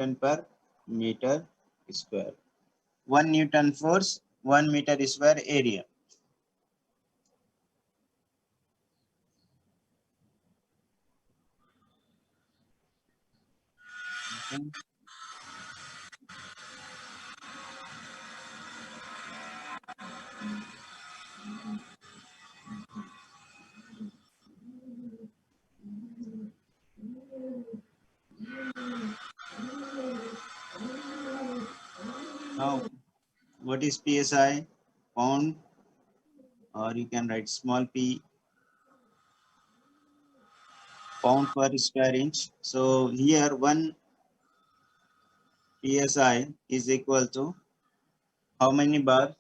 per meter square. 1 Newton force, 1 meter square area. Okay. Now, what is PSI? Pound, or you can write small p, pound per square inch. So here 1 PSI is equal to how many bar?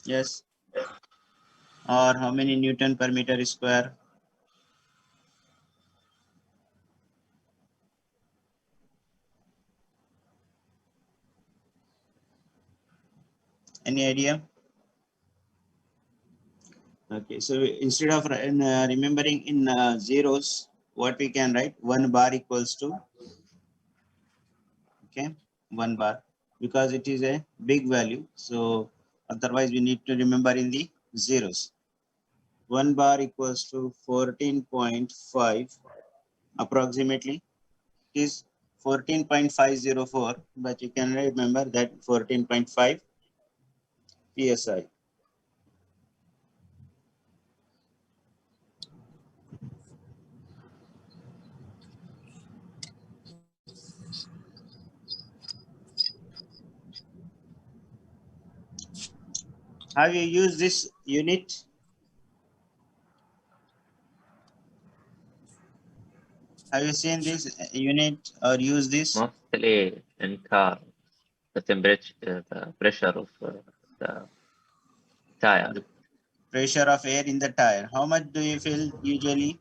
Yes. Or how many Newton per meter square? Any idea? Okay, so instead of remembering in zeros, what we can write? 1 bar equals to, okay, 1 bar, because it is a big value. So otherwise we need to remember in the zeros. 1 bar equals to 14.5 approximately. It is 14.504, but you can remember that 14.5 psi. Have you used this unit? Have you seen this unit or use this? Mostly in car, the temperature, the pressure of the tire. The pressure of air in the tire. How much do you feel usually?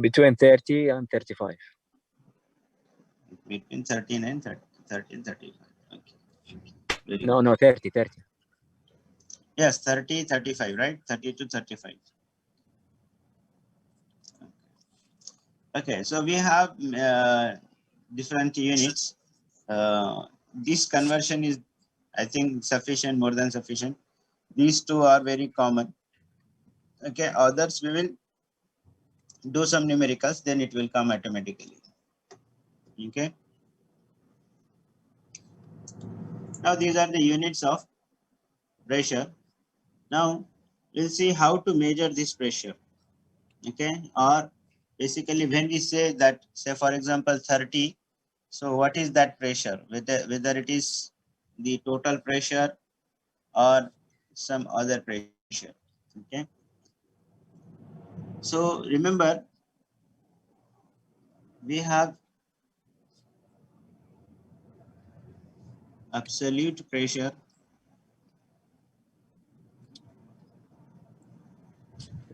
Between 30 and 35. Between 13 and 30, 13, 35. Okay. Very No, good. no, 30, 30. Yes, 30, 35, right? 30 to 35. Okay, so we have different units. This conversion is, I think, sufficient, more than sufficient. These two are very common. Okay, others we will do some numericals, then it will come automatically. Okay. Now these are the units of pressure. Now we'll see how to measure this pressure. Okay, or basically when we say that, say for example 30, so what is that pressure? Whether it is the total pressure or some other pressure. Okay. So remember, we have absolute pressure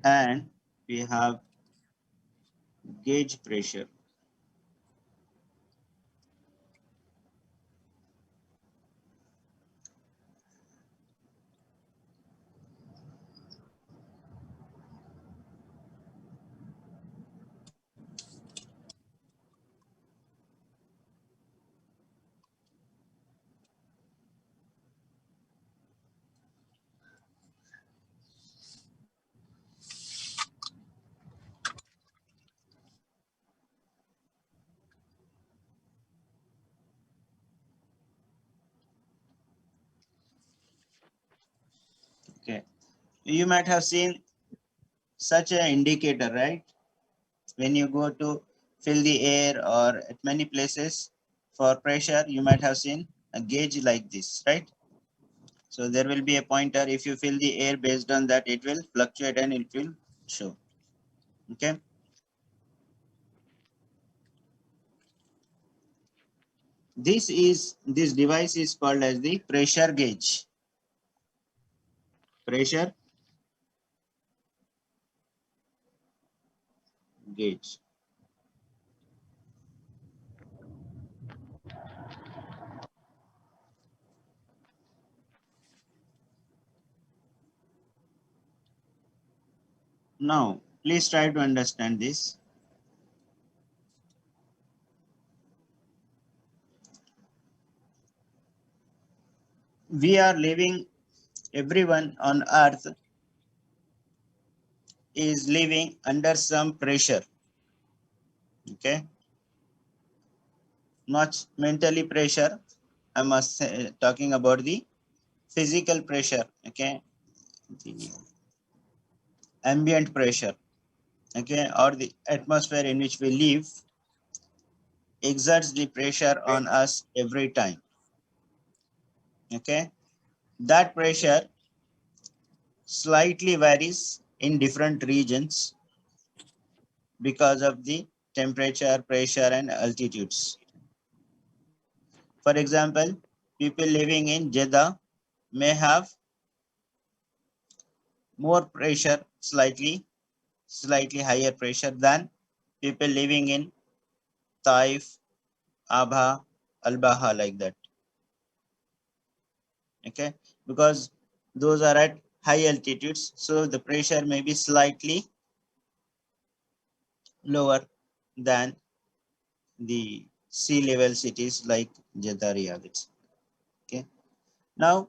and we have gauge pressure. Okay. You might have seen such an indicator, right? When you go to fill the air or at many places for pressure, you might have seen a gauge like this, right? So there will be a pointer. If you fill the air, based on that, it will fluctuate and it will show. Okay. This device is called as the pressure gauge. Pressure gauge. Now, please try to understand this. We are living, everyone on earth is living under some pressure. Okay, not mentally pressure. I must say, talking about the physical pressure. Okay, the ambient pressure. Okay, or the atmosphere in which we live exerts the pressure on us every time. Okay, that pressure slightly varies in different regions because of the temperature, pressure, and altitudes. For example, people living in Jeddah may have more pressure, slightly higher pressure than people living in Taif, Abha, Al-Baha, like that. Okay, because those are at high altitudes, so the pressure may be slightly lower than the sea level cities like Jeddah, Riyadh. Okay, now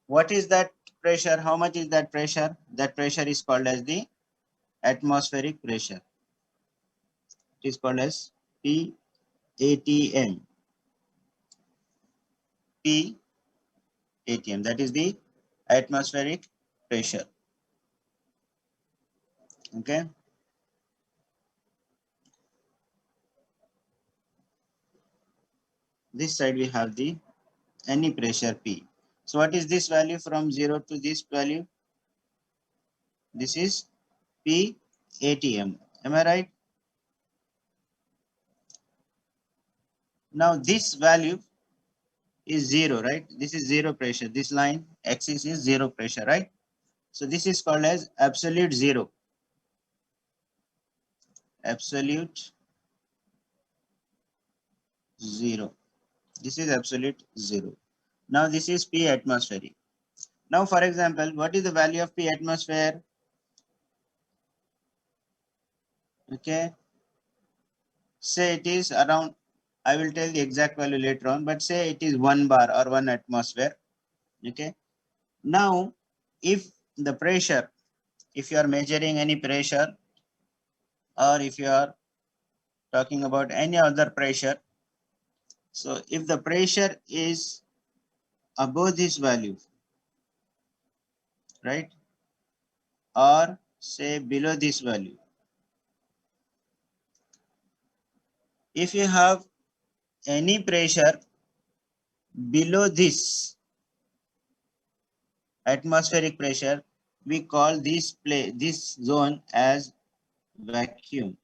what is that pressure? How much is that pressure? That pressure is called as the atmospheric pressure. It is called as PATM. PATM, that is the atmospheric pressure. Okay, this side we have the any pressure P. So what is this value from 0 to this value? This is PATM. Am I right? Now this value is 0, right? This is 0 pressure. This line axis is 0 pressure, right? So this is called as absolute 0. Absolute 0. This is absolute 0. Now this is P atmospheric. Now for example, what is the value of P atmosphere? Okay, say it is around, I will tell the exact value later on, but say it is 1 bar or 1 atmosphere. Okay, now if the pressure, if you are measuring any pressure, or if you are talking about any other pressure, so if the pressure is above this value, right, or say below this value, if you have any pressure below this atmospheric pressure, we call this zone as vacuum.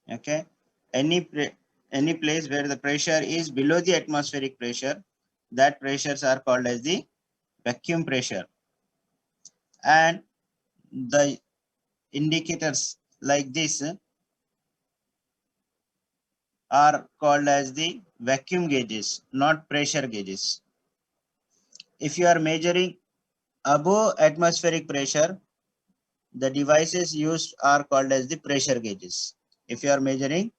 Okay, any place where the pressure is below the atmospheric pressure, that pressures are called as the vacuum pressure. And the indicators like this are called as the vacuum gauges, not pressure gauges. If you are measuring above atmospheric pressure, the devices used are called as the pressure gauges. If you are measuring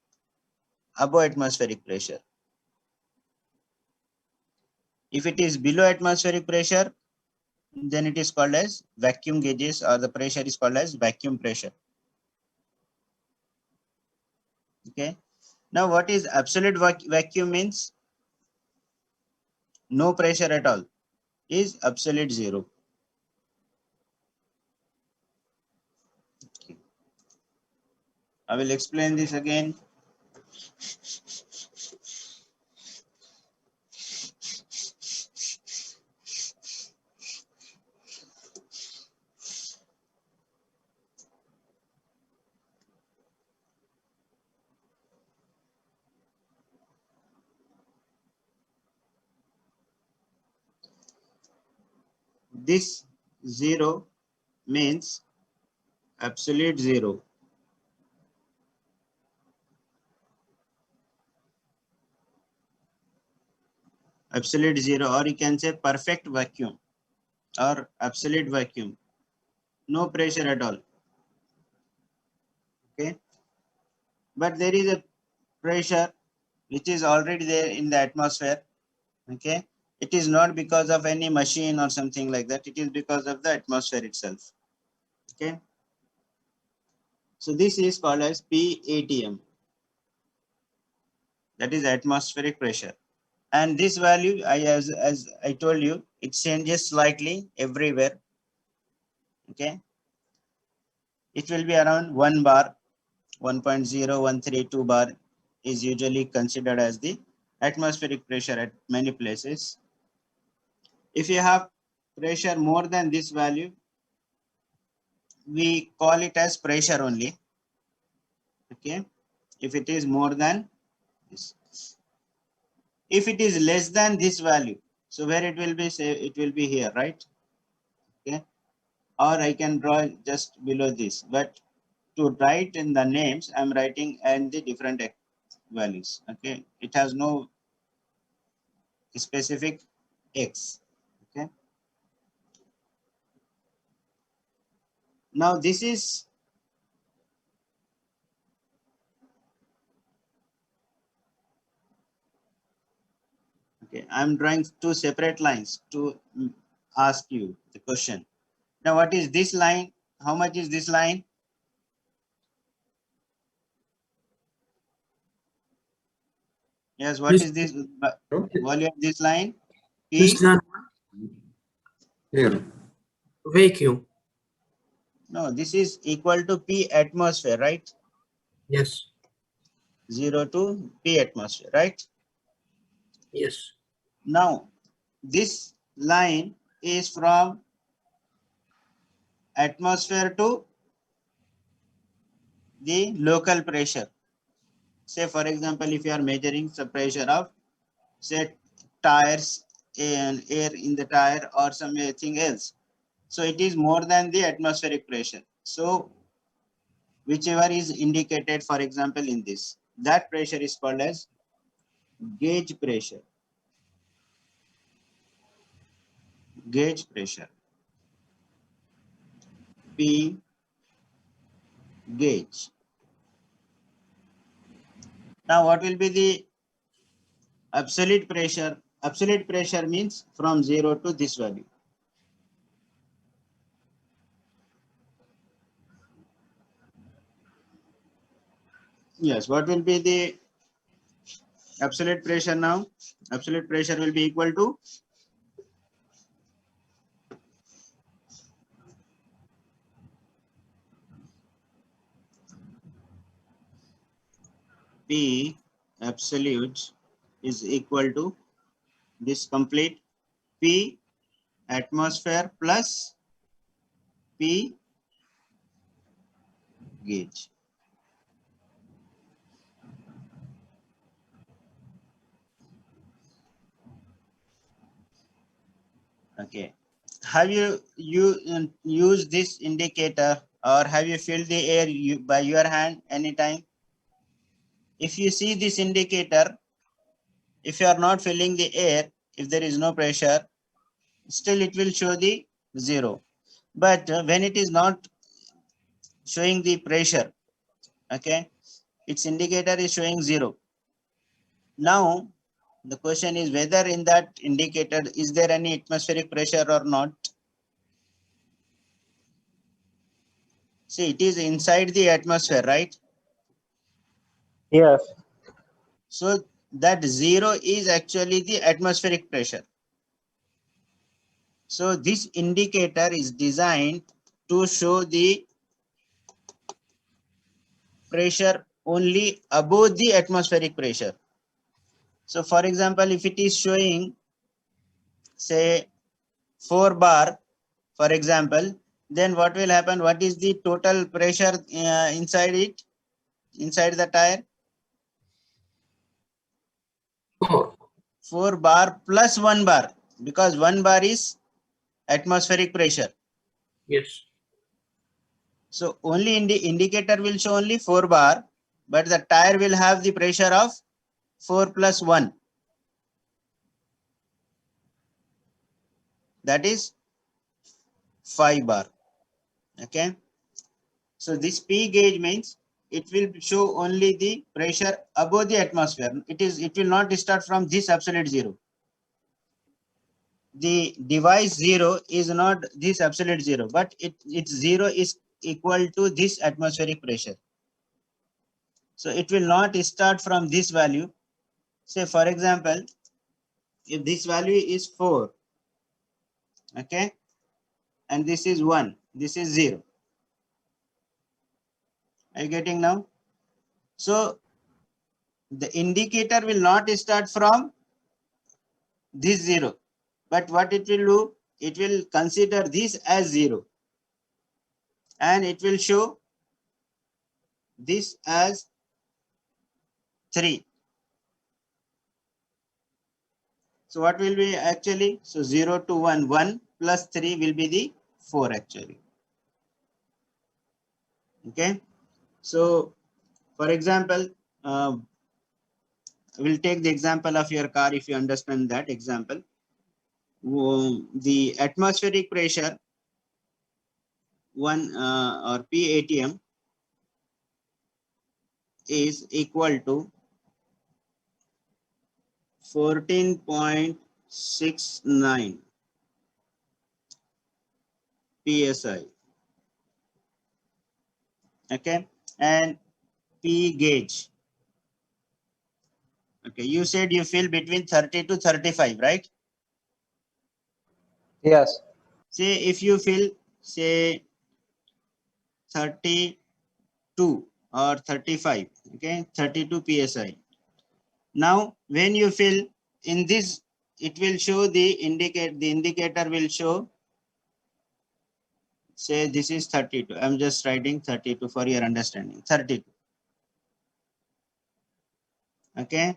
above atmospheric pressure, if it is below atmospheric pressure, then it is called as vacuum gauges, or the pressure is called as vacuum pressure. Okay, now what is absolute vacuum means? No pressure at all is absolute 0. Okay. I will explain this again. This 0 means absolute 0. absolute zero, or you can say perfect vacuum or absolute vacuum, no pressure at all. Okay, but there is a pressure which is already there in the atmosphere. Okay, it is not because of any machine or something like that, it is because of the atmosphere itself. Okay, so this is called as PATM, that is atmospheric pressure. And this value, as I told you, it changes slightly everywhere. Okay, it will be around 1 bar, 1.0132 bar is usually considered as the atmospheric pressure at many places. If you have pressure more than this value, we call it as pressure only. Okay, if it is more than this, if it is less than this value, so where it will be, say it will be here, right? Okay, or I can draw just below this, but to write in the names, I'm writing and the different values. Okay, it has no specific x. Okay, now this is okay. I'm drawing two separate lines to ask you the question. Now, what is this line? How much is this line? Yes, what is this volume of this line? This P? line Here. vacuum. No, this is equal to P atmosphere, right? Yes. 0 to P atmosphere, right? Yes. Now, this line is from atmosphere to the local pressure. Say, for example, if you are measuring the pressure of, say, tires and air in the tire or something else, so it is more than the atmospheric pressure. So whichever is indicated, for example, in this, that pressure is called as gauge pressure. Gauge pressure. P gauge. Now, what will be the absolute pressure? Absolute pressure means from 0 to this value. Yes, what will be the absolute pressure now? Absolute pressure will be equal to P absolute is equal to this complete P atmosphere plus P gauge. Okay. Have you used this indicator, or have you filled the air by your hand anytime? If you see this indicator, if you are not filling the air, if there is no pressure, still it will show the 0. But when it is not showing the pressure, okay, its indicator is showing 0. Now, the question is whether in that indicator, is there any atmospheric pressure or not? See, it is inside the atmosphere, right? Yes. So that 0 is actually the atmospheric pressure. So this indicator is designed to show the pressure only above the atmospheric pressure. So for example, if it is showing, say, 4 bar, for example, then what will happen? What is the total pressure inside it, inside the tire? 4. 4 bar plus 1 bar, because 1 bar is atmospheric pressure. Yes. So only in the indicator will show only 4 bar, but the tire will have the pressure of 4 plus 1. that is 5 bar. Okay. So this P gauge means it will show only the pressure above the atmosphere. It will not start from this absolute zero. The device zero is not this absolute zero, but its zero is equal to this atmospheric pressure. So it will not start from this value. Say for example, if this value is 4, okay, and this is 1, this is 0. Are you getting now? So the indicator will not start from this 0, but what it will do, it will consider this as 0 and it will show this as 3. So what will be actually? So 0 to 1, 1 plus 3 will be the 4 actually. Okay. So for example, we'll take the example of your car if you understand that example. The atmospheric pressure 1 or PATM is equal to 14.69 psi. Okay, and P gauge. Okay, you said you feel between 30 to 35, right? Yes. Say if you feel say 32 or 35, okay, 32 psi. Now when you feel in this, it will show the indicator will show, say this is 32. I'm just writing 32 for your understanding. 32. Okay,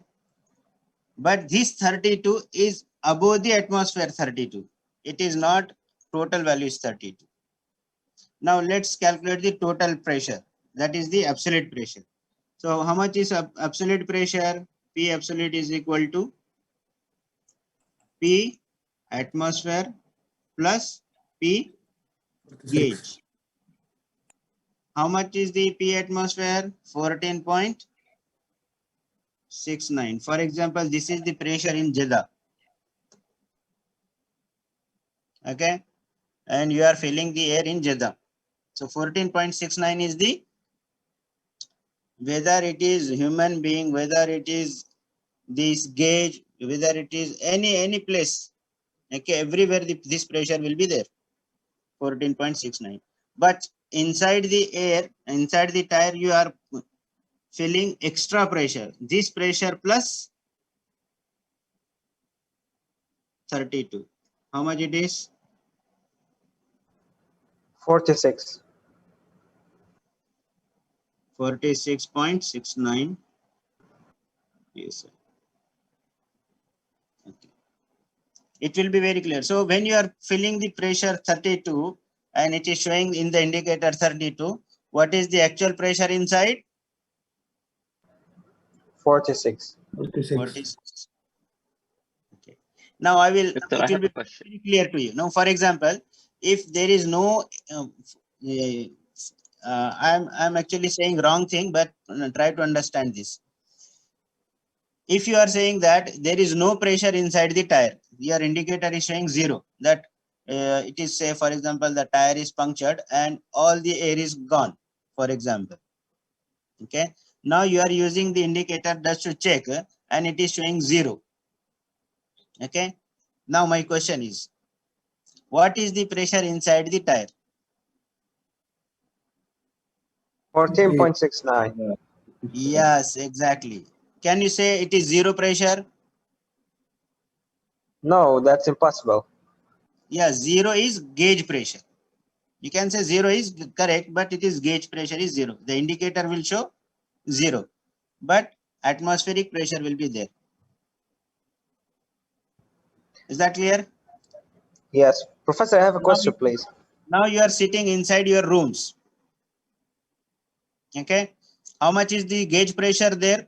but this 32 is above the atmosphere 32. It is not total value is 32. Now let's calculate the total pressure. That is the absolute pressure. So how much is absolute pressure? P absolute is equal to P atmosphere plus P 46. gauge. How much is the P atmosphere? 14.69. For example, this is the pressure in Jeddah. Okay, and you are filling the air in Jeddah. So 14.69 is the, whether it is human being, whether it is this gauge, whether it is any place, okay, everywhere this pressure will be there, 14.69. But inside the air, inside the tire, you are feeling extra pressure. This pressure plus 32. How much it is? 46. 46.69 psi. Okay. It will be very clear. So when you are feeling the pressure 32 and it is showing in the indicator 32, what is the actual pressure inside? 46. 46. 46. Okay. Now I will, Doctor, it I will have a be question. very clear to you. Now, for example, if there is no, I'm actually saying wrong thing, but try to understand this. If you are saying that there is no pressure inside the tire, your indicator is showing 0, that it is, say for example, the tire is punctured and all the air is gone, for example. Okay, now you are using the indicator just to check and it is showing 0. Okay, now my question is, what is the pressure inside the tire? 14.69. Yes, exactly. Can you say it is 0 pressure? No, that's impossible. Yeah, 0 is gauge pressure. You can say 0 is correct, but it is gauge pressure is 0. The indicator will show 0, but atmospheric pressure will be there. Is that clear? Yes. Professor, I have a question, please. Now you are sitting inside your rooms. Okay. How much is the gauge pressure there?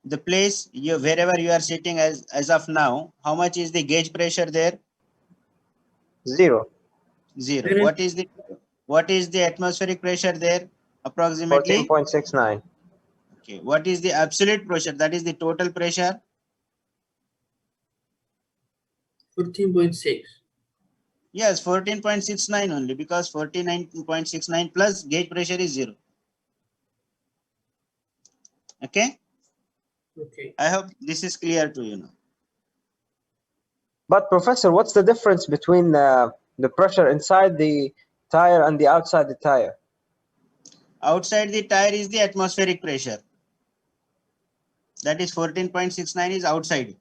the place you wherever you are sitting as of now, how much is the gauge pressure there? 0. Zero. Zero. What is the atmospheric pressure there? Approximately. 14.69. Okay. What is the absolute pressure? That is the total pressure. 14.6. Yes, 14.69 only, because 49.69 plus gauge pressure is 0. Okay. Okay. I hope this is clear to you now. But Professor, what's the difference between the pressure inside the tire and the outside the tire? Outside the tire is the atmospheric pressure. That is 14.69 is outside.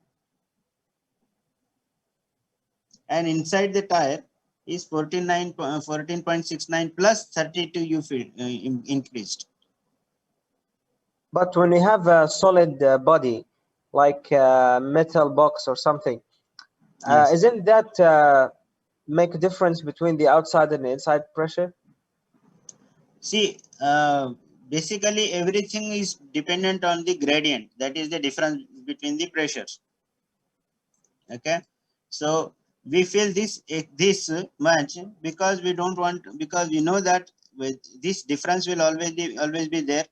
And inside the tire is 14.69 plus 32 you feel increased. But when you have a solid body, like a metal box or something, Yes. isn't that make a difference between the outside and the inside pressure? See, basically everything is dependent on the gradient. That is the difference between the pressures. Okay, so we feel this much because we don't want, because we know that with this difference will always be there,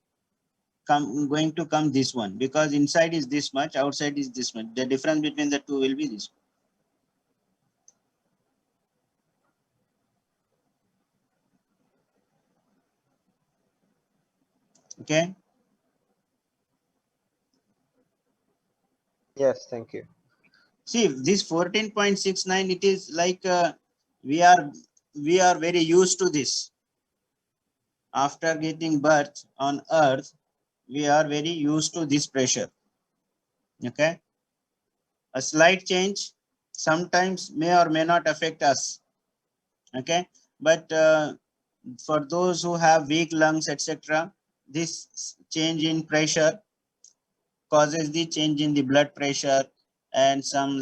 going to come this one, because inside is this much, outside is this much. The difference between the two will be this. Okay. Yes, thank you. See, this 14.69, it is like we are very used to this. After getting birth on earth, we are very used to this pressure. Okay, a slight change sometimes may or may not affect us. Okay, but for those who have weak lungs, etc., this change in pressure causes the change in the blood pressure, and some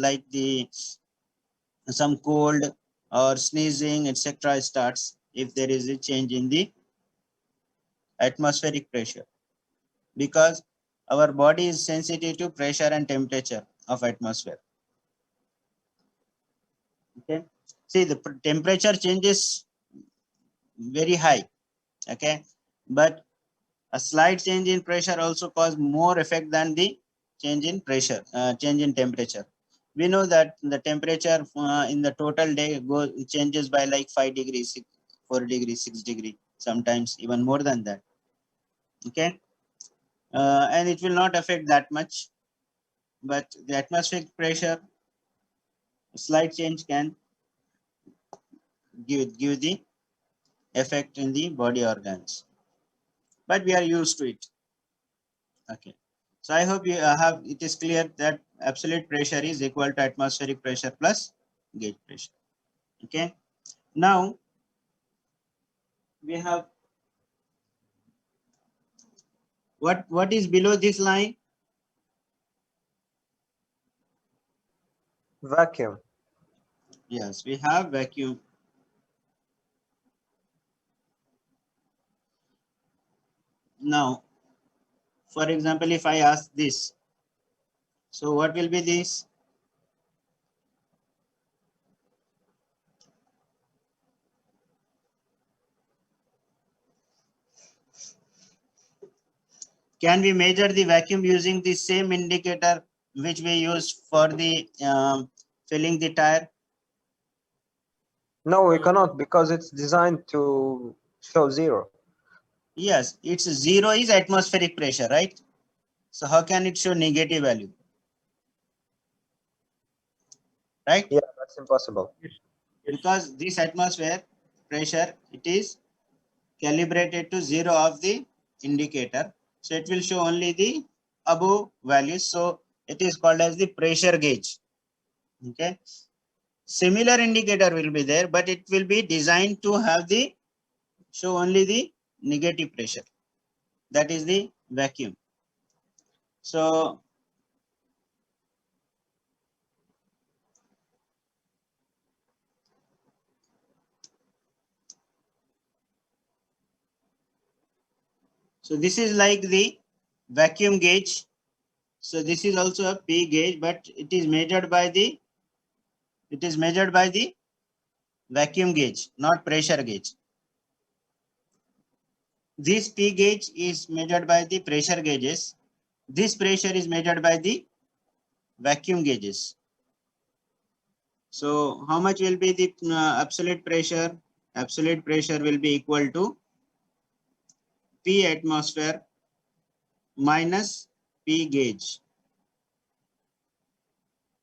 cold or sneezing, etc., starts if there is a change in the atmospheric pressure, because our body is sensitive to pressure and temperature of atmosphere. Okay, see, the temperature changes very high. Okay, but a slight change in pressure also cause more effect than the change in pressure, change in temperature. We know that the temperature in the total day changes by like 5 degrees, 4 degrees, 6 degrees, sometimes even more than that. Okay, and it will not affect that much, but the atmospheric pressure, slight change can give the effect in the body organs, but we are used to it. Okay, so I hope you have, it is clear that absolute pressure is equal to atmospheric pressure plus gauge pressure. Okay, now we have what is below this line? Vacuum. Yes, we have vacuum. Now, for example, if I ask this, so what will be this? Can we measure the vacuum using the same indicator which we use for the filling the tire? No, we cannot, because it's designed to show 0. Yes, it's 0 is atmospheric pressure, right? So how can it show negative value? Right? Yeah, that's impossible. Yes. Because this atmosphere pressure, it is calibrated to 0 of the indicator. So it will show only the above values. So it is called as the pressure gauge. Okay. Similar indicator will be there, but it will be designed to have the show only the negative pressure. That is the vacuum. So this is like the vacuum gauge. So this is also a P gauge, but it is measured by the vacuum gauge, not pressure gauge. This P gauge is measured by the pressure gauges. This pressure is measured by the vacuum gauges. So how much will be the absolute pressure? Absolute pressure will be equal to P atmosphere minus P gauge.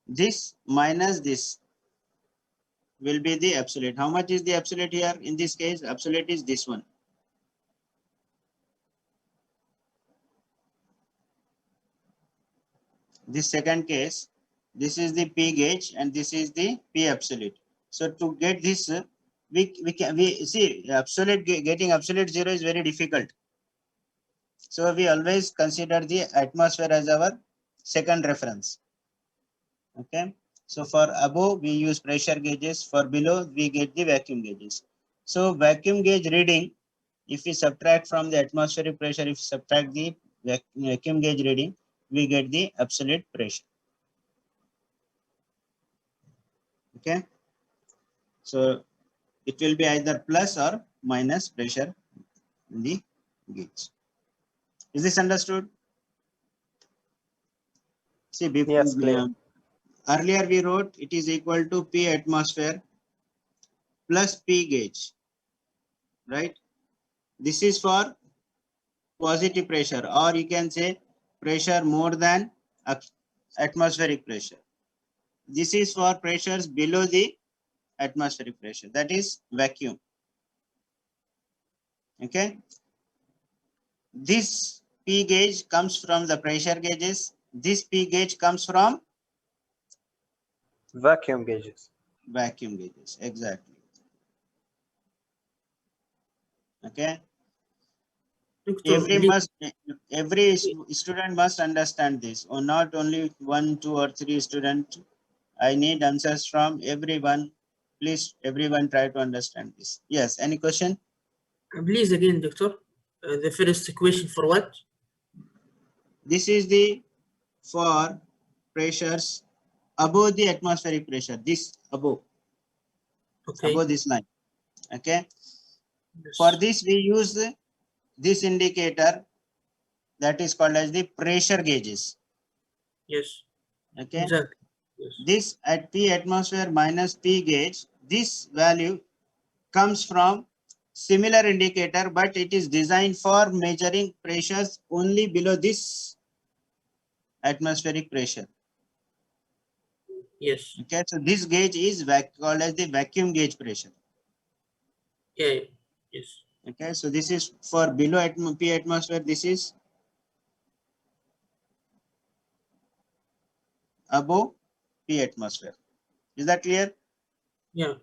This minus this will be the absolute. How much is the absolute here? In this case, absolute is this one. This second case, this is the P gauge and this is the P absolute. So to get this, we see absolute, getting absolute zero is very difficult. So we always consider the atmosphere as our second reference. Okay. So for above we use pressure gauges, for below we get the vacuum gauges. So vacuum gauge reading, if we subtract from the atmospheric pressure, if we subtract the vacuum gauge reading, we get the absolute pressure. Okay. So it will be either plus or minus pressure in the gauge. Is this understood? See, before, Yes, clear. earlier we wrote it is equal to P atmosphere plus P gauge, right? This is for positive pressure, or you can say pressure more than atmospheric pressure. This is for pressures below the atmospheric pressure, that is vacuum. Okay. This P gauge comes from the pressure gauges. This P gauge comes from Vacuum gauges. vacuum gauges. Exactly. Okay. Doctor, Every student must understand this, or not only 1, 2, or 3 students. I need answers from everyone. Please, everyone, try to understand this. Yes. Any question? please again, Doctor. The first equation for what? This is the for pressures above the atmospheric pressure. This above this line. Okay. Yes. For this we use this indicator that is called as the pressure gauges. Yes. Okay. Exactly. Yes. This at P atmosphere minus P gauge, this value comes from similar indicator, but it is designed for measuring pressures only below this atmospheric pressure. Yes. Okay, so this gauge is called as the vacuum gauge pressure. Yeah. Yes. Okay, so this is for below P atmosphere, this is above P atmosphere. Is that clear? Yeah.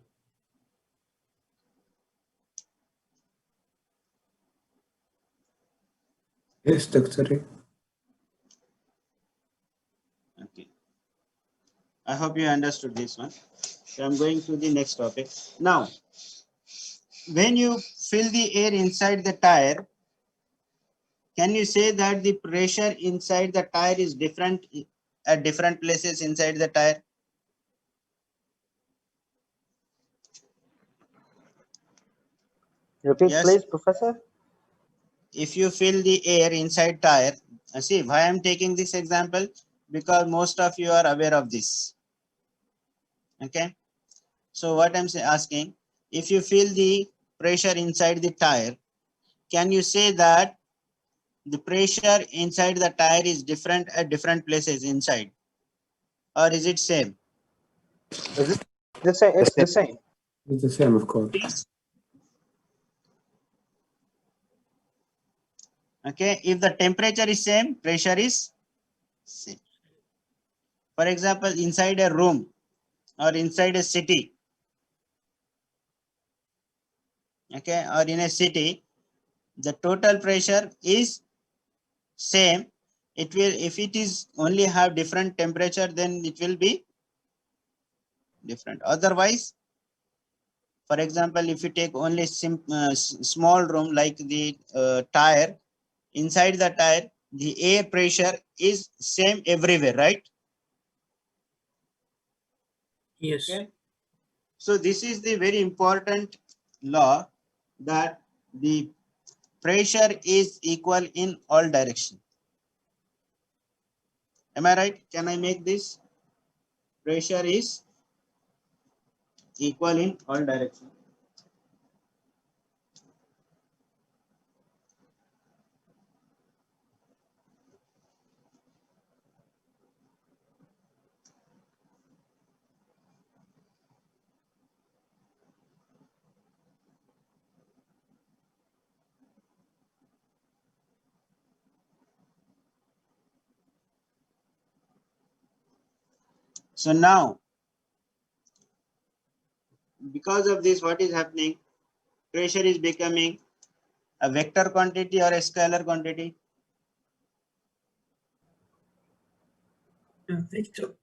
Yes, Doctor. Okay. I hope you understood this one. So I'm going to the next topic. Now, when you fill the air inside the tire, can you say that the pressure inside the tire is different at different places inside the tire? Repeat, Yes. please, Professor. If you fill the air inside tire, see why I'm taking this example, because most of you are aware of this. Okay. So what I'm asking, if you feel the pressure inside the tire, can you say that the pressure inside the tire is different at different places inside, or is it same? Is it the same? It's the same. It's the same, of course. Okay, if the temperature is same, pressure is same. For example, inside a room or inside a city, okay, or in a city, the total pressure is same. It will, if it is only have different temperature, then it will be different. Otherwise, for example, if you take only small room like the tire, inside the tire, the air pressure is same everywhere, right? Yes. Okay. So this is the very important law, that the pressure is equal in all directions. Am I right? Can I make this? Pressure is equal in all directions. So now, because of this, what is happening? Pressure is becoming a vector quantity or a scalar quantity? Victor.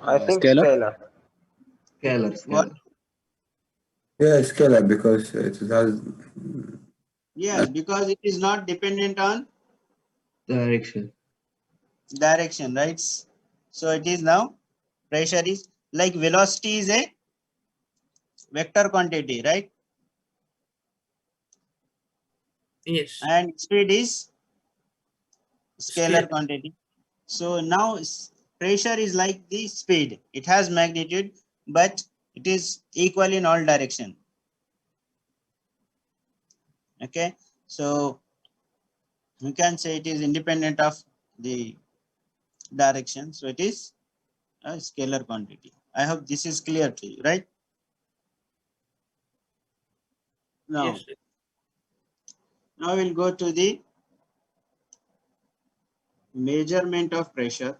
I think Scalar? scalar. Scalar, What? scalar. Yeah, scalar because it has. Yes, because it is not dependent on Direction. direction, right? So it is now, pressure is like velocity is a vector quantity, right? Yes. And speed is scalar Scalar. quantity. So now pressure is like the speed. It has magnitude, but it is equal in all direction. Okay, so we can say it is independent of the direction. So it is a scalar quantity. I hope this is clear to you, right? Now, Yes. now we'll go to the measurement of pressure.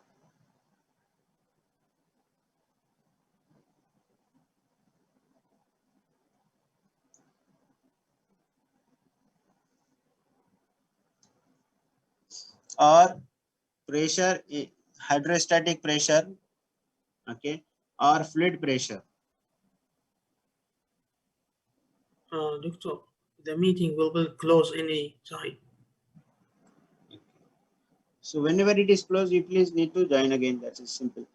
Or pressure, hydrostatic pressure, okay, or fluid pressure. Doctor, the meeting will be closed any time. So whenever it is closed, you please need to join again. That is simple.